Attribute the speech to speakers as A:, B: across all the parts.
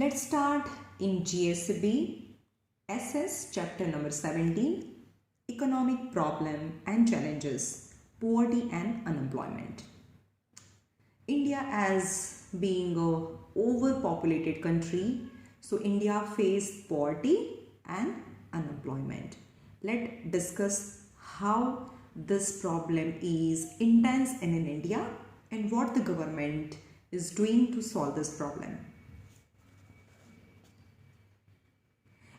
A: Let's start in GSB SS chapter number 17, Economic Problem and Challenges, Poverty and Unemployment. India as being a overpopulated country, so India faced poverty and unemployment. Let's discuss how this problem is intense in India and what the government is doing to solve this problem.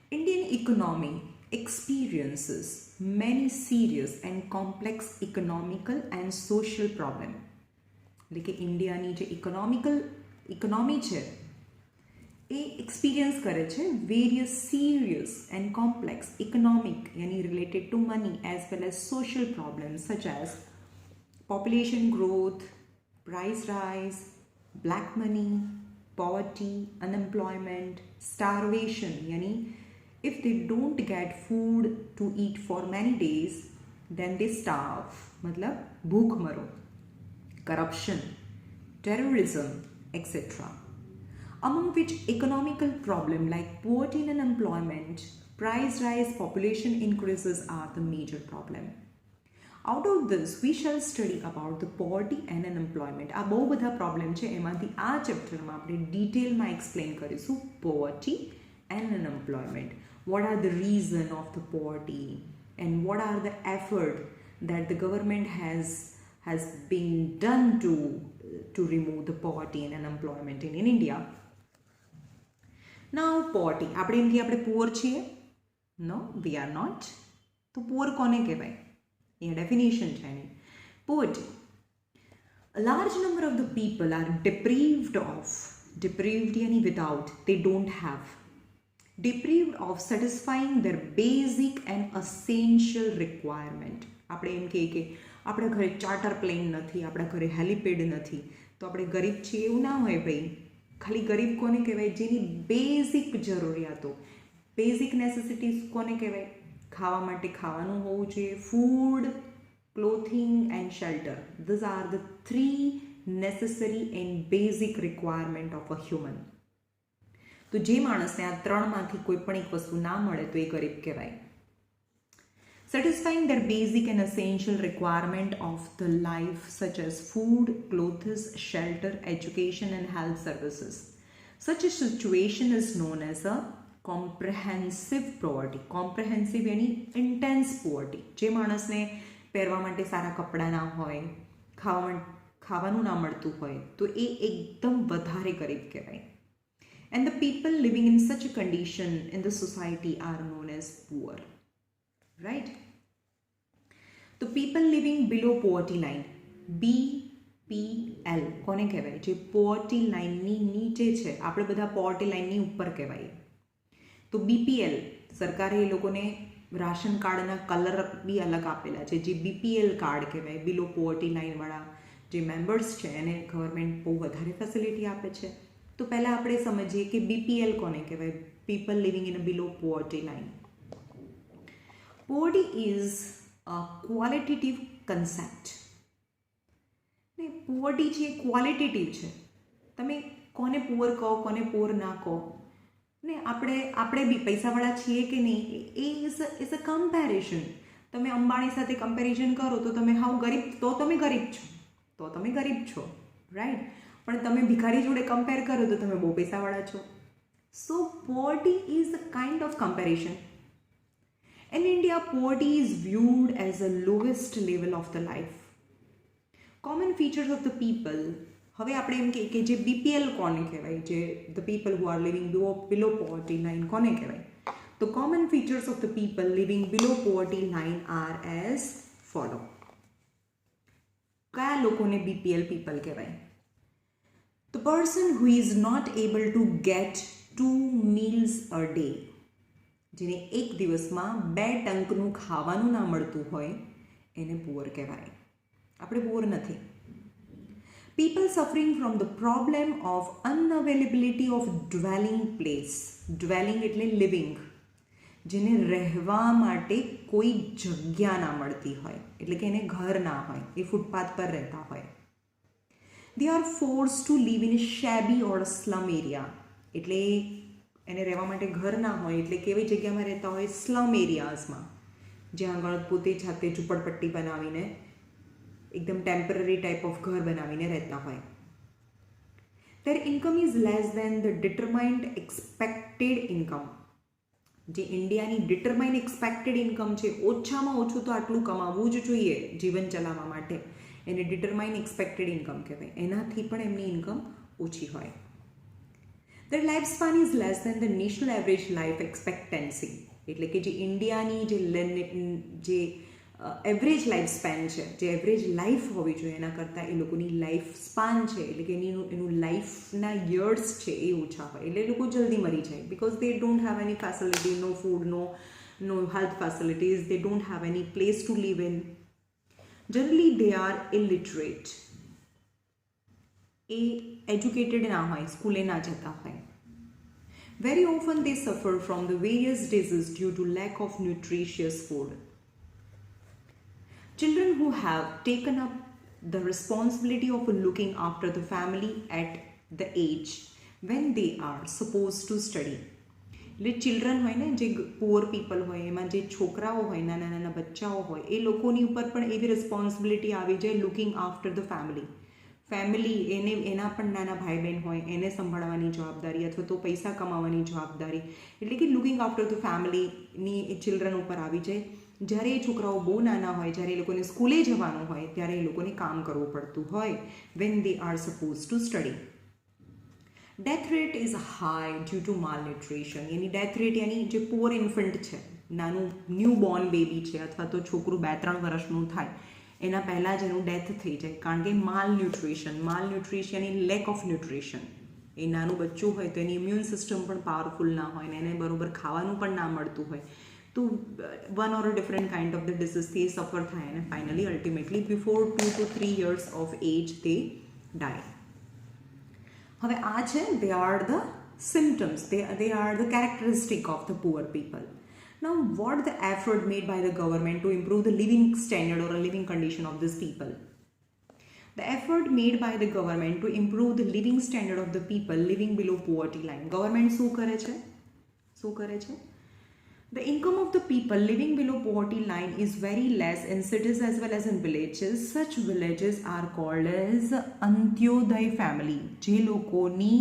A: Indian economy experiences many serious and complex economical and social problem. એટલે કે ઇન્ડિયાની જે economy છે એ experience કરે છે various serious and complex economic યાની related to money as well as social problems such as population growth, price rise, black money, poverty, unemployment, starvation. Yani, if they don't get food to eat for many days, then they starve. मतलब भूख मरो. Corruption, terrorism, etc. Among which economical problem like poverty and unemployment, price rise, population increases are the major problem. Out of this, we shall study about the poverty and unemployment. આ બહુ બધા problem છે, એમાંથી આ ચેપ્ટરમાં આપણે ડિટેલમાં explain કરીશું poverty and unemployment. What are the reason of the poverty and what are the effort that the government has been done to remove the poverty and unemployment in India. Now poverty, આપણે એમ કે આપણે poor છીએ? No, we are not. તો poor કોને કહેવાય? A definition training. Poverty. A large number of the people are deprived yani without, they don't have. Deprived of satisfying their basic and essential requirement. આપણે એમ કહીએ કે આપણા ઘરે charter plane નથી, આપણા ઘરે હેલિપેડ નથી, તો આપણે ગરીબ છીએ એવું ના હોય ભાઈ. ખાલી ગરીબ કોને કહેવાય? જેની બેઝિક જરૂરિયાતો, બેઝિક નેસેસિટીઝ કોને કહેવાય? ખાવા માટે ખાવાનું હોવું જોઈએ, food, clothing and shelter. These are the 3 necessary and basic requirement of a human. તો જે માણસને આ ત્રણમાંથી કોઈ પણ એક વસ્તુ ના મળે તો એ ગરીબ કહેવાય. Satisfying their basic and essential requirement of the life such as food, clothes, shelter, education and health services. Such a situation is known as a comprehensive poverty. Comprehensive યાની ઇન્ટેન્સ પોવર્ટી. જે માણસને પહેરવા માટે સારા કપડાં ના હોય, ખાવાનું ના મળતું હોય, તો એ એકદમ વધારે ગરીબ કહેવાય. And the people living in such a condition in the society are known as poor. Right? તો people living below poverty line, BPL કોને કહેવાય? જે પોવર્ટી લાઇનની નીચે છે. આપણે બધા પોવર્ટી લાઇનની ઉપર કહેવાય. તો BPL, સરકારે એ લોકોને રાશન કાર્ડના કલર બી અલગ આપેલા છે, જે BPL કાર્ડ કહેવાય. બિલો પોવર્ટી લાઇનવાળા જે મેમ્બર્સ છે એને ગવર્મેન્ટ બહુ વધારે ફેસિલિટી આપે છે. તો પહેલાં આપણે સમજીએ કે BPL કોને કહેવાય? People living in a below poverty line. Poverty is a qualitative concept. ને પોવર્ટી છે એ ક્વોલિટેટિવ છે. તમે કોને પુઅર કહો, કોને પુઅર ના કહો, ને આપણે બી પૈસાવાળા છીએ કે નહીં, એ ઇઝ અ કમ્પેરિઝન. તમે અંબાણી સાથે કમ્પેરિઝન કરો તો તમે હાવ ગરીબ, તો તમે ગરીબ છો, રાઈટ? પણ તમે ભિખારી જોડે કમ્પેર કરો તો તમે બહુ પૈસાવાળા છો. So poverty is a kind of comparison. In India, poverty is viewed as the lowest level of the life. Common features of the people. હવે આપણે એમ કહીએ કે જે BPL કોને કહેવાય? જે the people who are living below poverty line કોને કહેવાય? તો common features of the people living below poverty line are as follow. કયા લોકોને BPL પીપલ કહેવાય? The person who is not able to get 2 meals a day. જેને એક દિવસમાં 2 ટંકનું ખાવાનું ના મળતું હોય એને પુઅર કહેવાય. આપણે પુઅર નથી. People suffering from the problem of unavailability of dwelling place. Dwelling એટલે living. જેને રહેવા માટે કોઈ જગ્યા ના મળતી હોય, એટલે કે એને ઘર ના હોય, એ ફૂટપાથ પર રહેતા હોય. They are forced to live in a shabby or a slum area. એટલે એને રહેવા માટે ઘર ના હોય એટલે કેવી જગ્યામાં રહેતા હોય? સ્લમ એરિયાઝમાં, જ્યાં આગળ પોતે જાતે ઝૂંપડપટ્ટી બનાવીને એકદમ ટેમ્પરરી ટાઈપ ઓફ ઘર બનાવીને રહેતા હોય. their income is less than the determined expected income. જે ઇન્ડિયાની ડિટરમાઇન એક્સપેક્ટેડ ઇન્કમ છે, ઓછામાં ઓછું તો આટલું કમાવવું જ જોઈએ જીવન ચલાવવા માટે, એને ડિટરમાઇન એક્સપેક્ટેડ ઇન્કમ કહેવાય. એનાથી પણ એમની ઇન્કમ ઓછી હોય. their life span is less than the national average life expectancy. એટલે કે જે ઇન્ડિયાની જે એવરેજ લાઈફ સ્પેન છે, જે એવરેજ લાઈફ હોવી જોઈએ એના કરતાં એ લોકોની લાઈફ સ્પાન છે, એટલે કે એનું લાઈફના યર્સ છે એ ઓછા હોય. એટલે એ લોકો જલ્દી મરી જાય, because they don't have any facility, no food, no health facilities, they don't have any place to live in. Generally they are illiterate. એ એજ્યુકેટેડ ના હોય, સ્કૂલે ના જતા હોય. Very often they suffer from the various disease due to lack of nutritious food. Children who have taken up the responsibility of looking after the family at the age when they are supposed to study. એટલે children હોય ને, જે poor people હોય, એમાં જે છોકરાઓ હોય, નાના નાના બચ્ચાઓ હોય, એ લોકોની ઉપર પણ એવી રિસ્પોન્સિબિલિટી આવી જાય, લુકિંગ આફ્ટર ધ ફેમિલી. એના પણ નાના ભાઈ બહેન હોય, એને સંભાળવાની જવાબદારી અથવા તો પૈસા કમાવાની જવાબદારી, એટલે કે લુકિંગ આફ્ટર ધ ફેમિલીની એ ચિલ્ડ્રન ઉપર આવી જાય. જ્યારે એ છોકરાઓ બહુ નાના હોય, જ્યારે એ લોકોને સ્કૂલે જવાનું હોય, ત્યારે એ લોકોને કામ કરવું પડતું હોય, when they are suppose to study. Death rate is high due to malnutrition. એની ડેથ રેટ, એની જે પુઅર ઇન્ફન્ટ છે, નાનું ન્યૂ બોર્ન બેબી છે, અથવા તો છોકરું 2-3 વર્ષનું થાય એના પહેલાં જ એનું ડેથ થઈ જાય, કારણ કે માલન્યુટ્રિશન એ લેક ઓફ ન્યુટ્રિશન. એ નાનું બચ્ચું હોય તો એની ઇમ્યુન સિસ્ટમ પણ પાવરફુલ ના હોય ને એને બરોબર ખાવાનું પણ ના મળતું હોય, તો one or a different kind of the ડિસીઝથી એ સફર થાય અને finally ultimately before 2 to 3 years of age તે ડાય. હવે આ છે, they are the symptoms, they are the characteristic of the poor people. Now, what the effort made by the government to improve the living standard or a living condition of these people? The effort made by the government to improve the living standard of the people living below poverty line. Government શું કરે છે? The income of the people living below poverty line is very less in cities as well as in villages. Such villages are called as Antyodaya family. જે લોકોની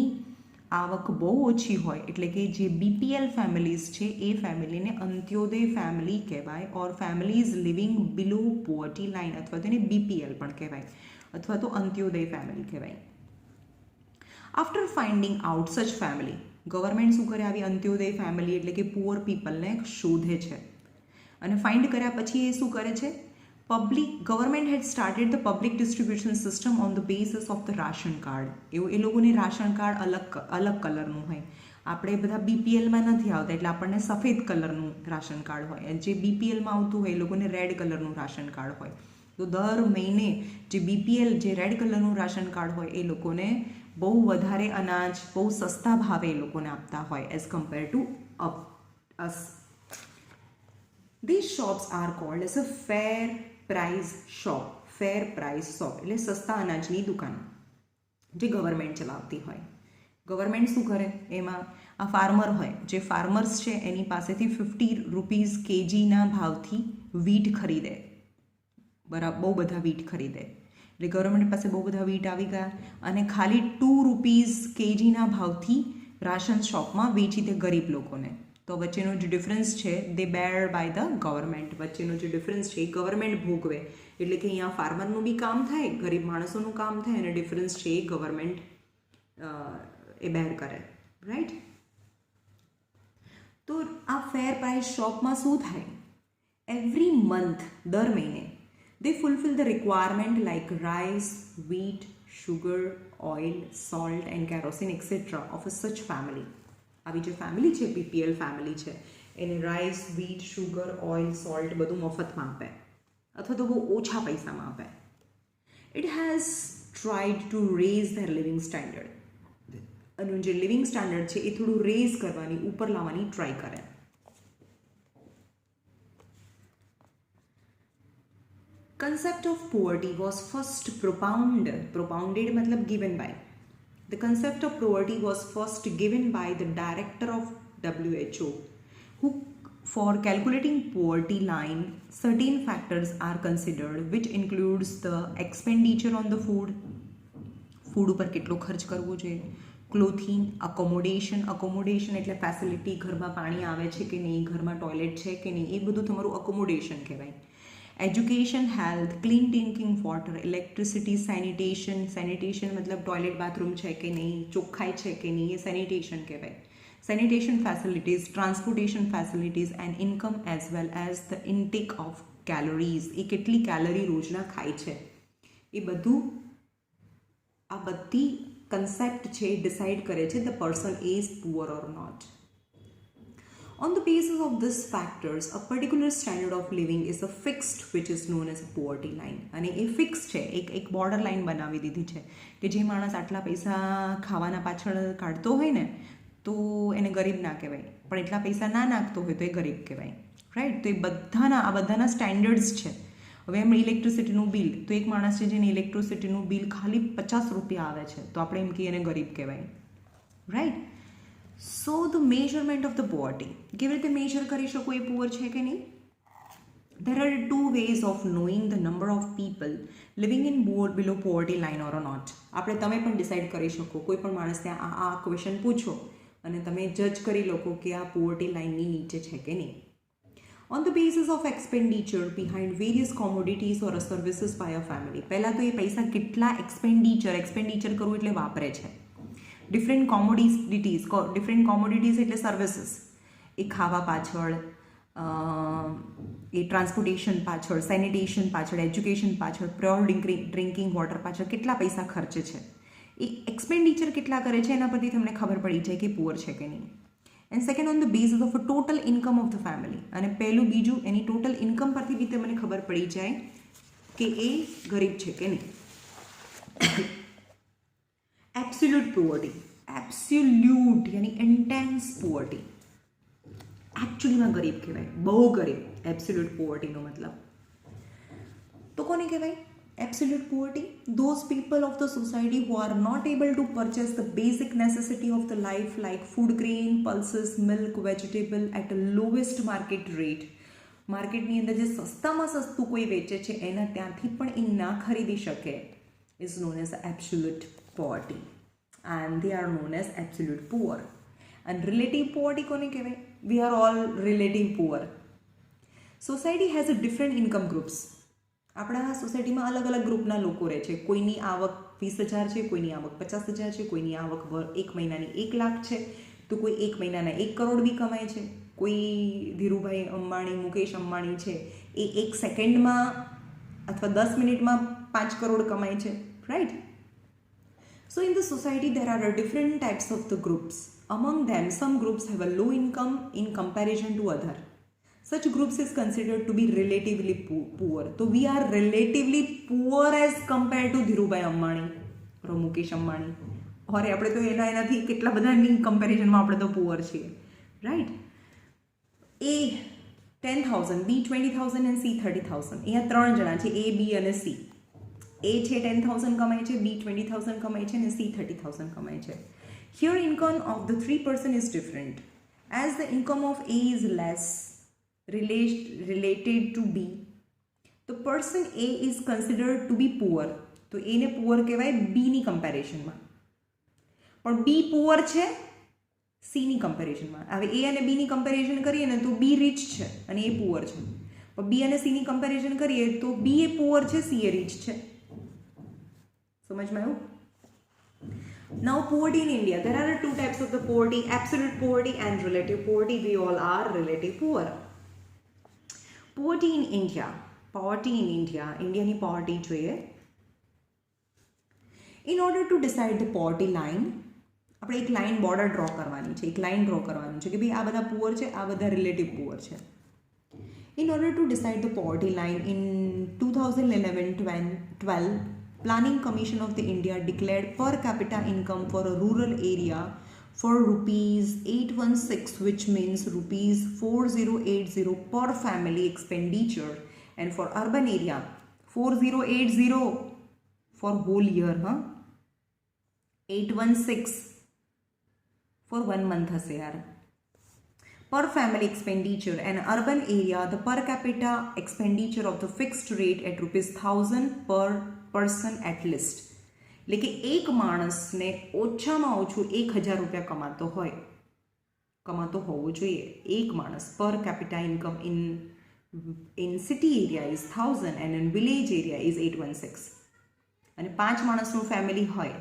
A: આવક બહુ ઓછી હોય, એટલે કે જે BPL ફેમિલીઝ છે, એ ફેમિલીને અંત્યોદય ફેમિલી કહેવાય, or families living below poverty line, અથવા તો એને BPL પણ કહેવાય, અથવા તો અંત્યોદય ફેમિલી કહેવાય. After finding out such family, government શું કરે? આવી અંત્યોદય ફેમિલી એટલે કે પુઅર પીપલને શોધે છે, અને ફાઇન્ડ કર્યા પછી એ શું કરે છે? Government head started the public distribution system on the basis of the ration card. એવું એ લોકોને રાશન કાર્ડ અલગ કલરનું હોય. આપણે બધા BPLમાં નથી આવતા, એટલે આપણને સફેદ કલરનું રાશન કાર્ડ હોય. જે BPLમાં આવતું હોય એ લોકોને રેડ કલરનું રાશન કાર્ડ હોય. તો દર મહિને જે BPL, જે રેડ કલરનું રાશન કાર્ડ હોય, એ લોકોને બહુ વધારે અનાજ બહુ સસ્તા ભાવે એ લોકોને આપતા હોય as compare to us. These shops are called as a fair price shop. Fair price shop એટલે સસ્તા અનાજની દુકાન જે ગવર્મેન્ટ ચલાવતી હોય. ગવર્મેન્ટ શું કરે? એમાં આ ફાર્મર હોય, જે ફાર્મર્સ છે એની પાસેથી 50 રૂપીઝ kgના ભાવથી વીટ ખરીદે, બરાબર, બહુ બધા વીટ ખરીદે. એટલે ગવર્મેન્ટ પાસે બહુ બધા વીટ આવી ગયા અને ખાલી 2 રૂપીઝ kgના ભાવથી રાશન શોપમાં વેચી દે ગરીબ લોકોને. તો વચ્ચેનો જે ડિફરન્સ છે દે બેર બાય ધ ગવર્મેન્ટ. વચ્ચેનો જે ડિફરન્સ છે એ ગવર્મેન્ટ ભોગવે. એટલે કે અહીંયા ફાર્મરનું બી કામ થાય, ગરીબ માણસોનું કામ થાય, અને ડિફરન્સ છે એ ગવર્મેન્ટ એ બેર કરે, રાઈટ? તો આ ફેર પ્રાઇસ શોપમાં શું થાય? એવરી મંથ, દર મહિને, they fulfill the requirement like rice, wheat, sugar, oil, salt and kerosene etc. of a such family. આવી જે ફેમિલી છે, BPL ફેમિલી છે, એને rice, wheat, sugar, oil, salt બધું મફતમાં આપે અથવા તો બહુ ઓછા પૈસામાં આપે. It has tried to raise their living standard. અને જે લિવિંગ સ્ટેન્ડર્ડ છે એ થોડું રેઝ કરવાની, ઉપર લાવવાની ટ્રાય કરે. Concept of poverty was first propounded मतलब given by The concept of poverty was first given by the director of WHO, who, for calculating poverty line, certain factors are considered, which includes the expenditure on the food, food ઉપર કેટલો ખર્ચ કરવો જોઈએ, clothing, accommodation એટલે facility, ઘરમાં પાણી આવે છે કે નહીં, ઘરમાં ટોયલેટ છે કે નહીં, એ બધું તમારું અકોમોડેશન કહેવાય. Education, health, clean drinking water, electricity, sanitation મતલબ ટોયલેટ બાથરૂમ છે કે નહીં, ચોખ્ખાઈ છે કે નહીં, એ સેનિટેશન કહેવાય. Sanitation facilities, transportation facilities and income as well as the intake of calories, એ કેટલી કેલરી રોજના ખાય છે, એ બધું આ બધી કન્સેપ્ટ છે ડિસાઇડ કરે છે the person is poor or not. On the basis of these factors, a particular standard of living is a fixed, which is known as a poverty line. અને એ ફિક્સ છે, એક બોર્ડર લાઇન બનાવી દીધી છે કે જે માણસ આટલા પૈસા ખાવાના પાછળ કાઢતો હોય ને તો એને ગરીબ ના કહેવાય, પણ એટલા પૈસા ના નાખતો હોય તો એ ગરીબ કહેવાય, રાઈટ. તો એ આ બધાના સ્ટેન્ડર્ડ્સ છે. હવે એમ ઇલેક્ટ્રિસિટીનું બિલ, તો એક માણસ છે જેને ઇલેક્ટ્રિસિટીનું બિલ ખાલી 50 રૂપિયા આવે છે તો આપણે એમ કહીએ એને ગરીબ કહેવાય, right. So the measurement of the poverty, કેવી રીતે મેજર કરી શકો એ પુઅર છે કે નહીં? There are two ways of knowing the number of people living in below poverty line or not. આપણે તમે પણ ડિસાઇડ કરી શકો, કોઈ પણ માણસને આ ક્વેશ્ચન પૂછો અને તમે જજ કરી લો કે આ પોવર્ટી લાઇનની નીચે છે કે નહીં. On the basis of expenditure behind various commodities or services by a family. પહેલાં તો એ પૈસા કેટલા એક્સપેન્ડિચર કરવું એટલે વાપરે છે. ડિફરન્ટ કોમોડિટીઝ એટલે સર્વિસીસ, એ ખાવા પાછળ, એ ટ્રાન્સપોર્ટેશન પાછળ, સેનિટેશન પાછળ, એજ્યુકેશન પાછળ, પ્યોર ડ્રિંકિંગ વોટર પાછળ કેટલા પૈસા ખર્ચે છે, એ એક્સપેન્ડિચર કેટલા કરે છે એના પરથી તમને ખબર પડી જાય કે પુઅર છે કે નહીં. And second on the basis of a total income of the family. અને પહેલું બીજું એની ટોટલ ઇન્કમ પરથી બી તમને ખબર પડી જાય કે એ ગરીબ છે કે નહીં. એબ્સોલ્યુટ પોવર્ટી, એબ્સોલ્યુટ યાની ઇન્ટેન્સ પોવર્ટી, એકચ્યુઅલીમાં ગરીબ કહેવાય, બહુ ગરીબ. એબ્સોલ્યુટ પોવર્ટીનો મતલબ તો કોને કહેવાય? Absolute poverty, those people of the society who are not able to purchase the basic necessity of the life like food grain, pulses, milk, vegetable at a lowest market rate. માર્કેટની અંદર જે સસ્તામાં સસ્તું કોઈ વેચે છે એના ત્યાંથી પણ એ ના ખરીદી શકે is known as absolute poverty and they are known as absolute poor. And relative poverty કોને કહેવાય? We are all relative poor. Society has a different income groups. આપણા સોસાયટીમાં અલગ અલગ ગ્રુપના લોકો રહે છે. કોઈની આવક 20,000 છે, કોઈની આવક 50,000 છે, કોઈની આવક એક મહિનાની 1 લાખ છે, તો કોઈ એક મહિનાના 1 કરોડ બી કમાય છે. કોઈ ધીરુભાઈ અંબાણી, મુકેશ અંબાણી છે, એ 1 સેકન્ડમાં અથવા 10 મિનિટમાં 5 કરોડ કમાય છે, right. So in the society there are different types of the groups. Among them, some groups have a low income in comparison to other. Such groups is considered to be relatively poor. So we are relatively poor as compared to Dhirubhai Ambani or Mukesh Ambani. और આપણે તો એનાથી કેટલા બધાની કમ્પેરિઝનમાં આપણે તો poor છીએ, right. એ 10,000, બી 20,000 અને સી 30,000. અહીંયા 3 જણા છે, એ બી અને સી. એ છે 10,000 કમાય છે, બી 20,000 કમાય છે અને સી 30,000 કમાય છે. Here income of the 3 person is different. As the income of A is less related to B, the person A is considered to be poor. તો એને પુઅર કહેવાય બીની કમ્પેરિઝનમાં, પણ બી પુઅર છે સીની કમ્પેરિઝનમાં. હવે એ અને બીની કમ્પેરિઝન કરીએ ને તો બી રીચ છે અને એ પુઅર છે, પણ બી અને સીની કમ્પેરિઝન કરીએ તો બી એ પુઅર છે, સી એ રીચ છે. સમજમાં આવ્યું? Now poverty in India, there are 2 types of the poverty, absolute poverty and relative poverty. We all are relative poor. Poverty in India, Indiaની poverty જોઈએ. In order to decide the poverty line, આપણે એક line border draw કરવાની છે, એક line draw કરવાનું છે કે ભાઈ આ બધા પુઅર છે, આ બધા રિલેટિવ પુઅર છે. In order to decide the poverty line in 2011-12, Planning Commission of the India declared per capita income for a rural area for rupees 816, which means rupees 4080 per family expenditure, and for urban area 4080 for whole year, 816 for 1 month હશે યાર. Per family expenditure in urban area, the per capita expenditure of the fixed rate at ₹1000 per person at least. એટલે કે એક માણસને ઓછામાં ઓછું 1000 રૂપિયા કમાતો હોવો જોઈએ. એક માણસ પર capita income in city area is 1000 and in village area is 816. અને 5 માણસનું ફેમિલી હોય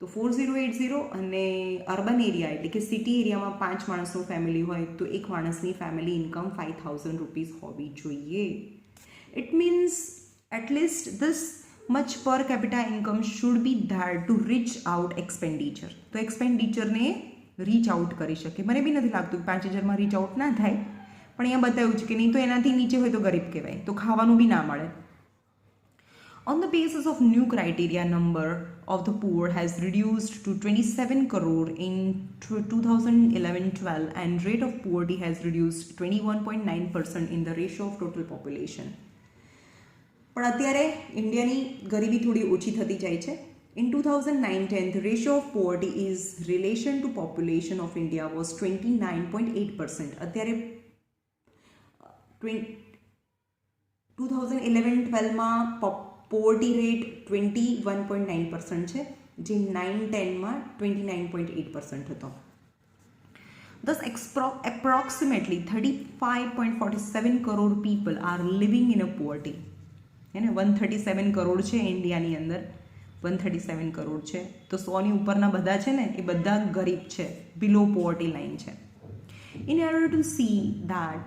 A: તો 4080 અને અર્બન એરિયા એટલે કે સિટી એરિયામાં 5 માણસનું ફેમિલી હોય તો એક માણસની ફેમિલી ઇન્કમ ₹5000 હોવી જોઈએ. It means at least this much પર capita income should be there to reach out expenditure. તો એક્સપેન્ડિચરને રીચ આઉટ કરી શકે. મને બી નથી લાગતું 5000માં રીચ આઉટ ના થાય, પણ અહીંયા બતાવ્યું છે કે નહીં તો એનાથી નીચે હોય તો ગરીબ કહેવાય, તો ખાવાનું બી ના મળે. On the basis of new criteria, number of the poor has reduced to 27 crore in 2011-12 and rate of poverty has reduced 21.9% in the ratio of total population. પણ અત્યારે ઇન્ડિયાની ગરીબી થોડી ઓછી થતી જાય છે. In 2009-10, the ratio of poverty is relation to population of India was 29.8%. અત્યારે 2011-12માં પોવર્ટી રેટ 21.9% છે, જે 9-10માં 29.8% હતો. Thus, approximately 35.47 crore people are living in a poverty. એને 137 કરોડ છે ઇન્ડિયાની અંદર, 137 કરોડ છે, તો 100ની ઉપરના બધા છે ને એ બધા ગરીબ છે, બિલો પોવર્ટી લાઇન છે. In order to see that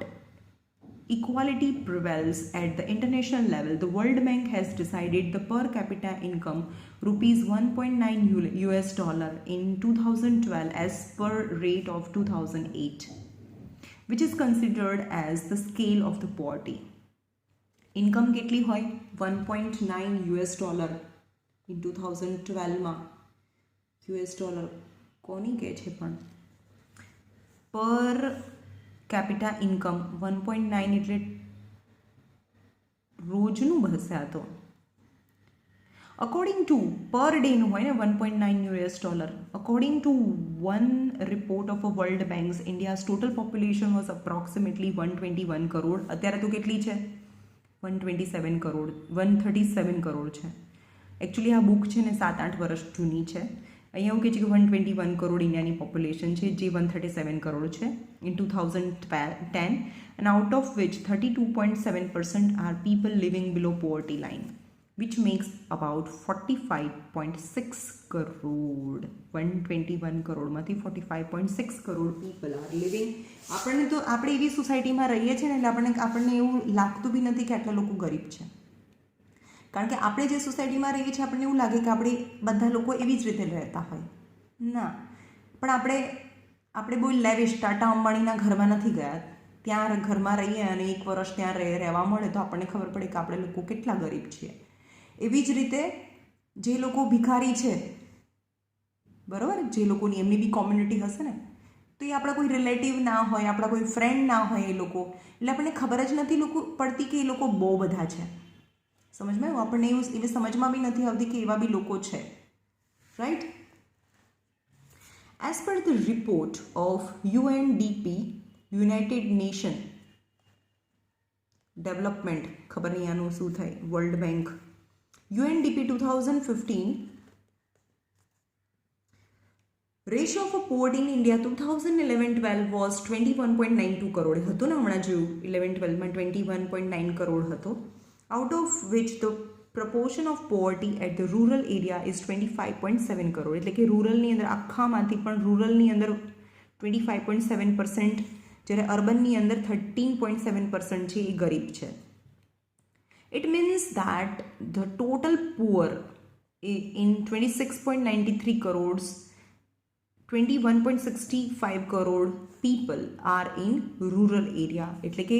A: equality prevails at the international level, the World Bank has decided the per capita income $1.9 in 2012 as per rate of 2008, which is considered as the scale of the poverty. Income કેટલી હોય? $1.9 in 2012માં. $, કોની કહે છે પણ? પર capita income 1.9 એટલે રોજનું હશે આ તો. અકોર્ડિંગ ટુ પર ડેનું હોય ને $1.9. According to one report of a world banks, India's total population was approximately 121 crore. અત્યારે તો કેટલી છે? 137 કરોડ છે. એકચ્યુઅલી આ બુક છે ને 7-8 વર્ષ જૂની છે. અહીંયા એવું કહે છે કે 121 કરોડ ઇન્ડિયાની પોપ્યુલેશન છે, જે 137 કરોડ છે in 2010, and out of which 32.7% are people living below poverty line, which makes about 45.6 crore. 121 કરોડમાંથી 45.6 crore people are living. આપણે તો આપણે એવી સોસાયટીમાં રહીએ છીએ ને એટલે આપણને એવું લાગતું બી નથી કે આટલા લોકો ગરીબ છે, કારણ કે આપણે જે સોસાયટીમાં રહીએ છીએ આપણને એવું લાગે કે આપણે બધા લોકો એવી જ રીતે રહેતા હોય. ના, પણ આપણે બહુ લેવિશ ટાટા અંબાણીના ઘરમાં નથી ગયા. ત્યાં ઘરમાં રહીએ અને 1 વર્ષ ત્યાં રહેવા મળે તો આપણને ખબર પડે કે આપણે લોકો કેટલા ગરીબ છીએ. એવી જ રીતે જે લોકો ભિખારી છે, બરાબર, જે લોકોની એમની બી કોમ્યુનિટી હશે ને, તો એ આપણા કોઈ રિલેટિવ ના હોય, આપણા કોઈ ફ્રેન્ડ ના હોય એ લોકો, એટલે આપણને ખબર જ નથી પડતી કે એ લોકો બહુ બધા છે. સમજમાં આવ્યું? આપણને એવું સમજમાં બી નથી આવતી કે એવા બી લોકો છે, right? As per the report of UNDP, United nation development, ખબર નહીં આનું શું થાય, world bank, UNDP 2015, ratio of poverty in India 2011-12 was 21.92 crore હતું ને, હમણાં જોયું 11-12માં 21.9 કરોડ હતો. Out of which the proportion of poverty at the rural area is 25.7 crore. એટલે કે રૂરલની અંદર આખામાંથી પણ રૂરલની અંદર 25.7%, જ્યારે અર્બનની અંદર 13.7% છે એ ગરીબ છે. It means that the total poor in 26.93 crores, 21.65 crore people are in rural area. એટલે કે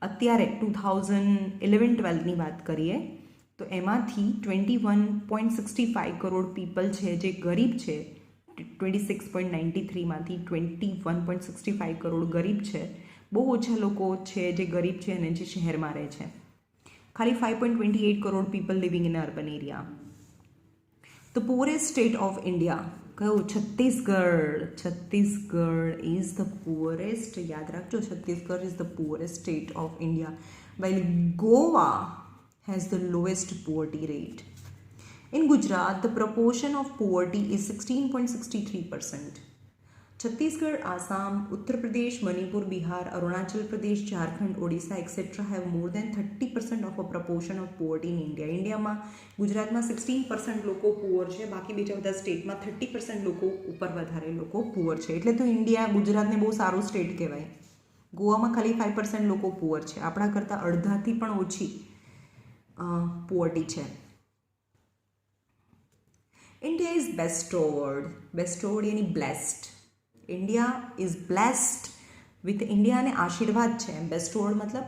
A: અત્યારે 2011-12ની વાત કરીએ તો એમાંથી 21.65 કરોડ પીપલ છે જે ગરીબ છે. 26.93માંથી 21.65 કરોડ ગરીબ છે. બહુ ઓછા લોકો છે જે ગરીબ છે અને જે શહેરમાં રહે છે. ખાલી 5.28 crore people living in urban area. The poorest state of India કયું? Chhattisgarh. Chhattisgarh is the poorest, યાદ રાખજો, Chhattisgarh is the poorest state of India, while Goa has the lowest poverty rate. In Gujarat, the proportion of poverty is 16.63%. Chhattisgarh, Assam, Uttar Pradesh, Manipur, Bihar, Arunachal Pradesh, Jharkhand, Odisha, etc. have more than 30% of a proportion of poverty in India. ઇન્ડિયામાં ગુજરાતમાં 16% લોકો poor છે, બાકી બીજા બધા સ્ટેટમાં 30% લોકો ઉપર વધારે લોકો પુઅર છે. એટલે તો ઇન્ડિયા ગુજરાતને બહુ સારું સ્ટેટ કહેવાય. ગોવામાં ખાલી 5% લોકો પુઅર છે, આપણા કરતાં અડધાથી પણ ઓછી પુઅર્ટી છે. ઇન્ડિયા ઇઝ બેસ્ટોર્ડ યાની blessed. India is blessed with, ઇન્ડિયાને આશીર્વાદ છે. બેસ્ટોર્ડ મતલબ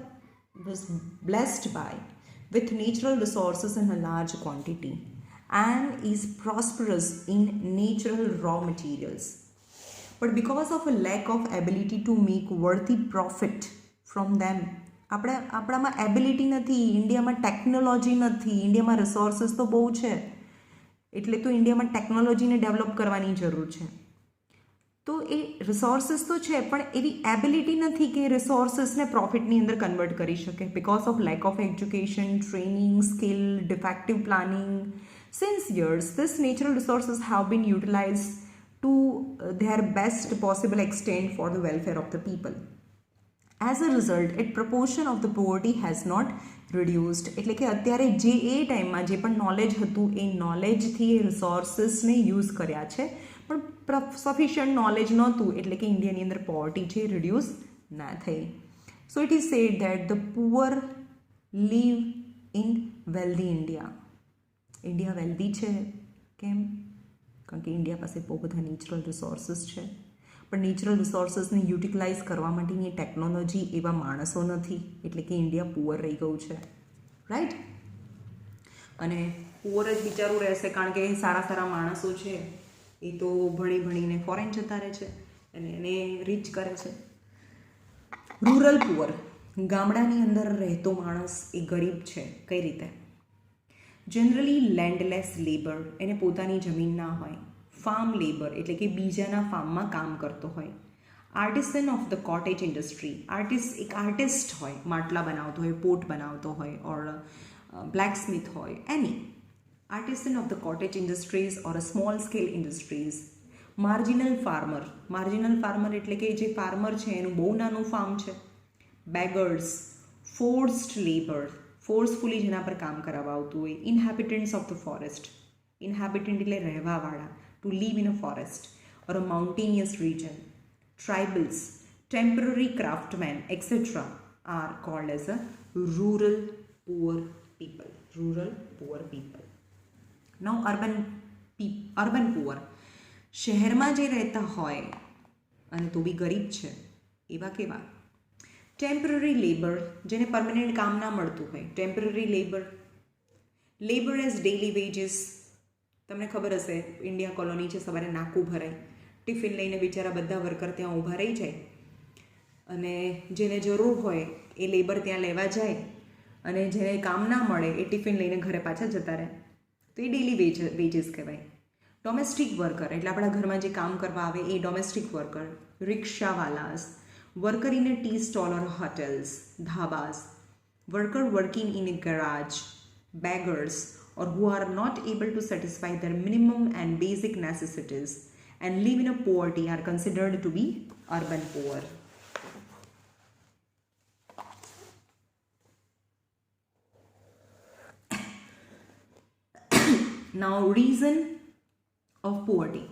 A: blessed by with natural resources in a large quantity and is prosperous in natural raw materials. But because of a lack of ability to make worthy profit from them, આપણામાં ability નથી, ઇન્ડિયામાં technology નથી, ઇન્ડિયામાં resources તો બહુ છે, એટલે તો ઇન્ડિયામાં ટેકનોલોજીને ડેવલપ કરવાની જરૂર છે. તો એ રિસોર્સિસ તો છે, પણ એવી એબિલિટી નથી કે રિસોર્સિસને પ્રોફિટની અંદર કન્વર્ટ કરી શકે. Because of lack of education, training, skill, defective planning. Since years these natural resources have been utilize to their best possible extent for the welfare of the people. As a result it proportion of the poverty has not reduced. એટલે કે અત્યારે જે એ ટાઈમમાં જે પણ knowledge હતું એ નોલેજથી એ રિસોર્સિસને use કર્યા છે, પણ સફિશિયન્ટ નોલેજ નહોતું, એટલે કે ઇન્ડિયાની અંદર પોવર્ટી છે રિડ્યુસ ના થઈ. So it is said that the poor live in wealthy India. India wealthy છે કેમ? કારણ કે ઇન્ડિયા પાસે બહુ બધા નેચરલ રિસોર્સિસ છે, પણ નેચરલ રિસોર્સિસને યુટિલાઇઝ કરવા માટેની ટેકનોલોજી, એવા માણસો નથી, એટલે કે ઇન્ડિયા પુઅર રહી ગયું છે. રાઈટ? અને પુઅર જ બિચારું રહેશે, કારણ કે સારા સારા માણસો છે એ તો ભણીને ફોરેન જતા રહે છે અને એને રીચ કરે છે. રૂરલ પુઅર, ગામડાની અંદર રહેતો માણસ એ ગરીબ છે. કઈ રીતે? જનરલી લેન્ડલેસ લેબર, એને પોતાની જમીન ના હોય. ફાર્મ લેબર એટલે કે બીજાના ફાર્મમાં કામ કરતો હોય. આર્ટિસન ઓફ ધ કોટેજ ઇન્ડસ્ટ્રી, એક આર્ટિસ્ટ હોય, માટલા બનાવતો હોય, પોટ બનાવતો હોય, ઓર બ્લેકસ્મિથ હોય, એની artisan of the cottage industries or a small scale industries. Marginal farmer એટલે કે જે ફાર્મર છે એનું બહુ નાનું ફાર્મ છે. beggars, forced labor, ફોર્સફુલી જેના પર કામ કરાવવા આવતું હોય. inhabitants of the forest, inhabitant એટલે રહેવાવાળા, to live in a forest or a mountainous region. tribals, temporary craftsmen, etc. are called as a rural poor people. Now urban poor, શહેરમાં જે રહેતા હોય અને તો બી ગરીબ છે એવા કેવા? ટેમ્પરરી લેબર, જેને પરમનન્ટ કામ ના મળતું હોય. Temporary labour as daily veggies. તમને ખબર હશે, ઇન્ડિયા કોલોની છે, સવારે નાકું ભરાય, ટિફિન લઈને બિચારા બધા વર્કર ત્યાં ઊભા રહી જાય, અને જેને જરૂર હોય એ લેબર ત્યાં લેવા જાય, અને જેને કામ ના મળે એ ટિફિન લઈને ઘરે પાછા જતા રહે. તો એ ડેલી વેજીસ કહેવાય. ડોમેસ્ટિક વર્કર એટલે આપણા ઘરમાં જે કામ કરવા આવે એ domestic worker. Rickshawalas, worker in a tea stall or hotels, dhabas. Worker working in a garage. beggars or who are not able to satisfy their minimum and basic necessities and live in a poverty are considered to be urban poor. Now reason of poverty.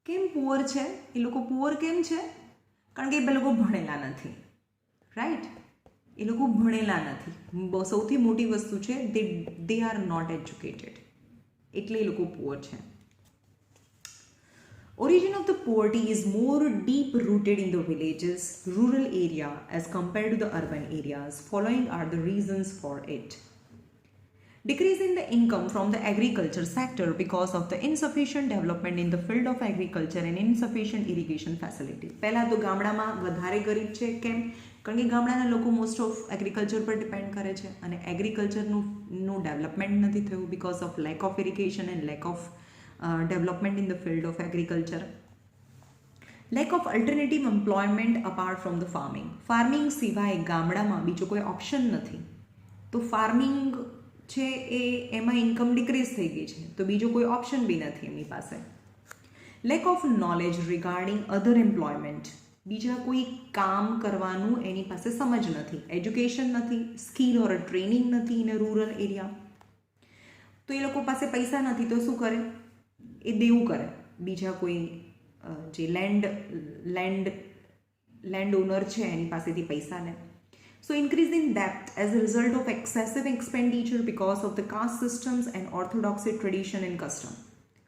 A: કેમ poor છે એ લોકો? Poor કેમ છે? કારણ કે એ લોકો ભણેલા નથી. રાઈટ? એ લોકો ભણેલા નથી. સૌથી મોટી વસ્તુ છે, દે આર નોટ એજ્યુકેટેડ, એટલે એ લોકો પુઅર છે. Origin of the poverty is more deep rooted in the villages, rural area as compared to the urban areas. Following are the reasons for it. Decrease in the income from the agriculture sector because of the insufficient development in the field of agriculture and insufficient irrigation facility. પહેલા તો ગામડામાં વધારે ગરીબ છે. કેમ? કારણ કે ગામડાના લોકો મોસ્ટ ઓફ એગ્રીકલ્ચર પર ડિપેન્ડ કરે છે, અને એગ્રીકલ્ચરનું ડેવલપમેન્ટ નથી થયું because of lack of irrigation and lack of development in the field of agriculture. Lack of alternative employment apart from the farming સિવાય ગામડામાં બીજો કોઈ ઓપ્શન નથી, તો ફાર્મિંગ છે એ એમાં ઇન્કમ ડિક્રીઝ થઈ ગઈ છે, તો બીજો કોઈ ઓપ્શન બી નથી એમની પાસે. Lack of knowledge regarding other employment, બીજા કોઈ કામ કરવાનું એની પાસે સમજ નથી, એજ્યુકેશન નથી, સ્કિલ ઓર ટ્રેનિંગ નથી ઇન અ રૂરલ એરિયા. તો એ લોકો પાસે પૈસા નથી તો શું કરે, એ દેવું કરે બીજા કોઈ જે લેન્ડ ઓનર છે એની પાસેથી પૈસા લે. So increase in depth as a result of excessive expenditure because of the caste systems and orthodoxy tradition and custom.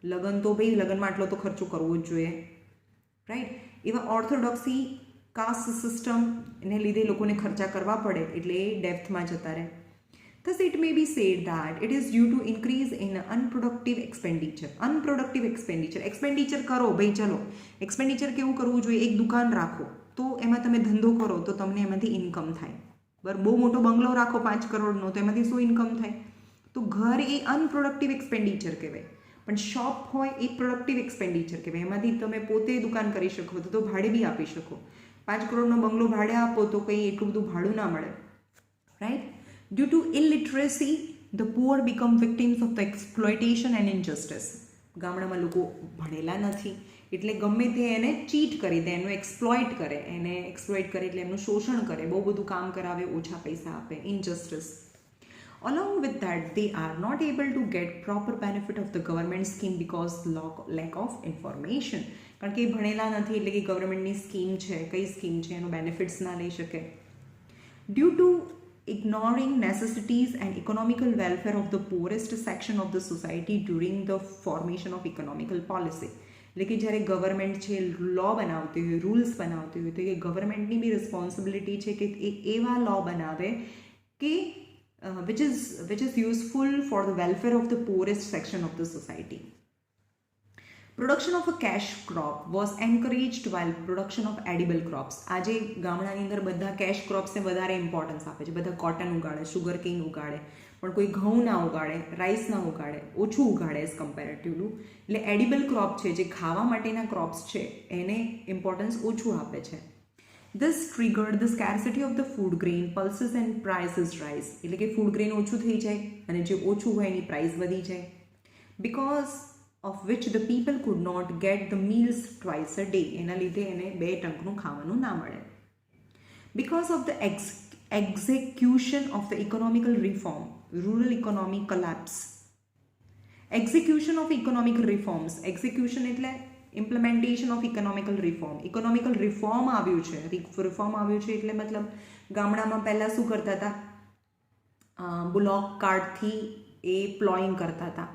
A: લગ્ન તો ભાઈ લગ્નમાં આટલો તો ખર્ચો કરવો જ જોઈએ, રાઈટ. એવા ઓર્થોડોક્સી કાસ્ટ સિસ્ટમ એને લીધે લોકોને ખર્ચા કરવા પડે એટલે એ ડેપ્થમાં જતા રહે. Thus, it may be said that it is due to increase in unproductive expenditure. Expenditure કરો ભાઈ, ચલો એક્સપેન્ડિચર કેવું કરવું જોઈએ, એક દુકાન રાખો તો એમાં તમે ધંધો કરો તો તમને એમાંથી ઇન્કમ થાય, બરાબર. બહુ મોટો બંગલો રાખો 5 કરોડનો તો એમાંથી શું ઇન્કમ થાય, તો ઘર એ અનપ્રોડક્ટિવ એક્સપેન્ડિચર કહેવાય, પણ શોપ હોય એ પ્રોડક્ટિવ એક્સપેન્ડિચર કહેવાય. એમાંથી તમે પોતે દુકાન કરી શકો તો ભાડે બી આપી શકો. 5 કરોડનો બંગલો ભાડે આપો તો કંઈ એટલું બધું ભાડું ના મળે, right. Due to illiteracy, the poor become victims of the exploitation and injustice. ગામડામાં લોકો ભણેલા નથી એટલે ગમે તે એને ચીટ કરી દે, એનું એક્સપ્લોઇટ કરે, એટલે એમનું શોષણ કરે, બહુ બધું કામ કરાવે, ઓછા પૈસા આપે, injustice. Along with that, they are not able to get proper benefit of the government scheme because lack of information. કારણ કે એ ભણેલા નથી એટલે કે ગવર્મેન્ટની સ્કીમ છે, કઈ સ્કીમ છે એનો બેનિફિટ્સ ના લઈ શકે. Due to ignoring necessities and economical welfare of the poorest section of the society during the formation of economical policy. એટલે કે જ્યારે ગવર્મેન્ટ છે લો બનાવતી હોય, રૂલ્સ બનાવતી હોય, તો એ ગવર્મેન્ટની બી રિસ્પોન્સિબિલિટી છે કે એ એવા લો બનાવે કે which is useful for the welfare of the poorest section of the society. Production of a cash crop was encouraged while production of edible crops. આજે ગામડાની અંદર બધા કેશ ક્રોપ્સને વધારે ઇમ્પોર્ટન્સ આપે છે. બધા કોટન ઉગાડે, સુગર કેન ઉગાડે, પણ કોઈ ઘઉં ના ઉગાડે, રાઈસ ના ઉગાડે, ઓછું ઉગાડે એઝ કમ્પેરેટિવલી. એટલે એડિબલ ક્રોપ છે, જે ખાવા માટેના ક્રોપ્સ છે, એને ઇમ્પોર્ટન્સ ઓછું આપે છે. This triggered the scarcity of the food grain, pulses and prices rise. એટલે કે ફૂડ ગ્રેન ઓછું થઈ જાય અને જે ઓછું હોય એની પ્રાઇસ વધી જાય. Because of which the people could not get the meals twice a day. એના લીધે એને 2 ટંકનું ખાવાનું ના મળે. Because of the execution of the economical reform, rural economy collapse. Execution of economic reforms. Execution એટલે implementation of economical reform. economical reform આવ્યું છે. reform આવ્યું છે એટલે મતલબ ગામડામાં પહેલાં શું કરતા હતા, બ્લોક કાર્ડથી એ પ્લોઈંગ કરતા હતા,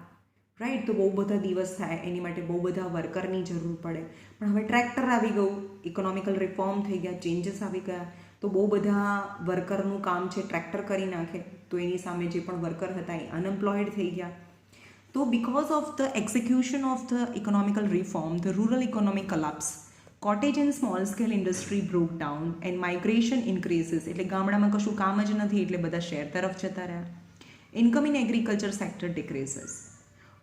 A: રાઈટ. તો બહુ બધા દિવસ થાય, એની માટે બહુ બધા વર્કરની જરૂર પડે. પણ હવે ટ્રેક્ટર આવી ગયું, ઇકોનોમિકલ રિફોર્મ થઈ ગયા, ચેન્જીસ આવી ગયા, તો બહુ બધા વર્કરનું કામ છે ટ્રેક્ટર કરી નાખે, તો એની સામે જે પણ વર્કર હતા એ અનએમ્પ્લોયડ થઈ ગયા. તો because of the execution of the economical reform the rural economy collapse. Cottage and small scale industry broke down and migration increases. એટલે ગામડામાં કશું કામ જ નથી એટલે બધા શહેર તરફ જતા રહ્યા. Income in agriculture sector decreases.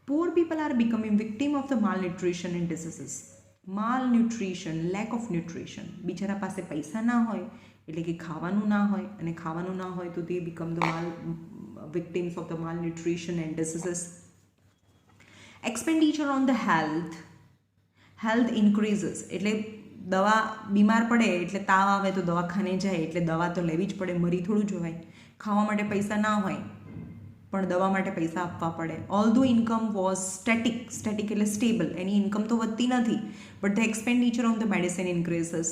A: Poor people are becoming victim of the malnutrition and diseases. Malnutrition, lack of nutrition. બિચારા પાસે પૈસા ના હોય એટલે કે ખાવાનું ના હોય, અને ખાવાનું ના હોય તો they become the victims of the malnutrition and diseases. Expenditure on the health increases. એટલે દવા, બીમાર પડે એટલે તાવ આવે તો દવાખાને જાય એટલે દવા તો લેવી જ પડે, મરી થોડું જવાય. ખાવા માટે પૈસા ના હોય પણ દવા માટે પૈસા આપવા પડે. ઓલ્ધો ઇન્કમ વોઝ સ્ટેટિક એટલે સ્ટેબલ, એની ઇન્કમ તો વધતી નથી, but the expenditure on the medicine increases.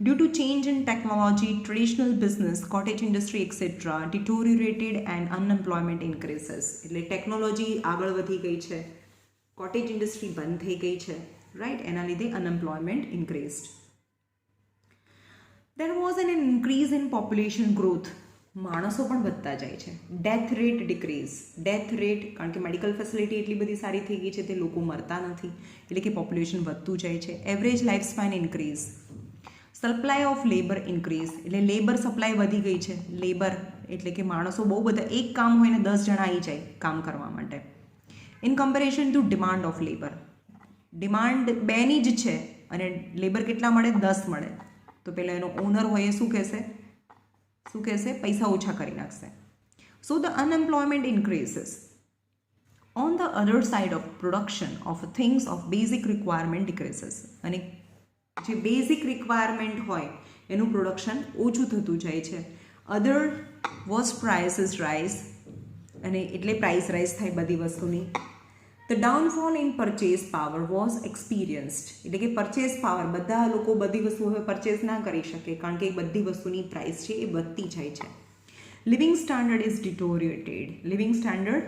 A: Due to change in technology, traditional business, cottage industry etcetera deteriorated and unemployment increases. એટલે ટેકનોલોજી આગળ વધી ગઈ છે, કોટેજ ઇન્ડસ્ટ્રી બંધ થઈ ગઈ છે, રાઈટ. એના લીધે unemployment increased. There was an increase in population growth. માણસો પણ વધતા જાય છે. Death rate decrease. Death rate, કારણ કે મેડિકલ ફેસિલિટી એટલી બધી સારી થઈ ગઈ છે તે લોકો મરતા નથી, એટલે કે પોપ્યુલેશન વધતું જાય છે. Average life span increase. Supply of labour increase. એટલે લેબર સપ્લાય વધી ગઈ છે. લેબર એટલે કે માણસો બહુ બધા, એક કામ હોય ને 10 જણા આવી જાય કામ કરવા માટે. In comparison to demand of labour. Demand 2ની જ છે અને લેબર કેટલા મળે? 10 મળે. તો પહેલાં એનો ઓનર હોય એ શું કહેશે? પૈસા ઓછા કરી નાખશે. So the unemployment increases. On the other side of production of things of basic requirement decreases. અને જે બેઝિક રિક્વાયરમેન્ટ હોય એનું પ્રોડક્શન ઓછું થતું જાય છે. અધર વોઝ પ્રાઇસીસ રાઇઝ, અને એટલે પ્રાઇસ રાઇઝ થાય બધી વસ્તુની. The downfall in purchase power was experienced. એટલે કે પરચેસ પાવર, બધા લોકો બધી વસ્તુ હવે પરચેસ ના કરી શકે કારણ કે બધી વસ્તુની પ્રાઇસ છે એ વધતી જાય છે. Living standard is deteriorated. Living standard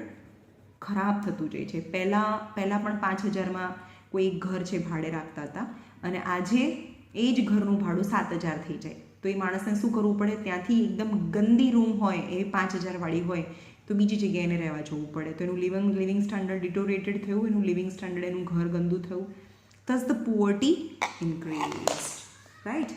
A: ખરાબ થતું જાય છે. પહેલાં પણ 5,000માં કોઈ એક ઘર છે ભાડે રાખતા હતા અને આજે એ જ ઘરનું ભાડું 7,000 થઈ જાય. તો એ માણસને શું કરવું પડે? ત્યાંથી એકદમ ગંદી રૂમ હોય એ 5,000 વાળી હોય તો બીજી જગ્યાએ એને રહેવા જવું પડે. તો એનું લિવિંગ સ્ટાન્ડર્ડ ડિટોરિએટેડ થયું, એનું લિવિંગ સ્ટાન્ડર્ડ, એનું ઘર ગંદુ થયું. Thus the poverty increase. Right.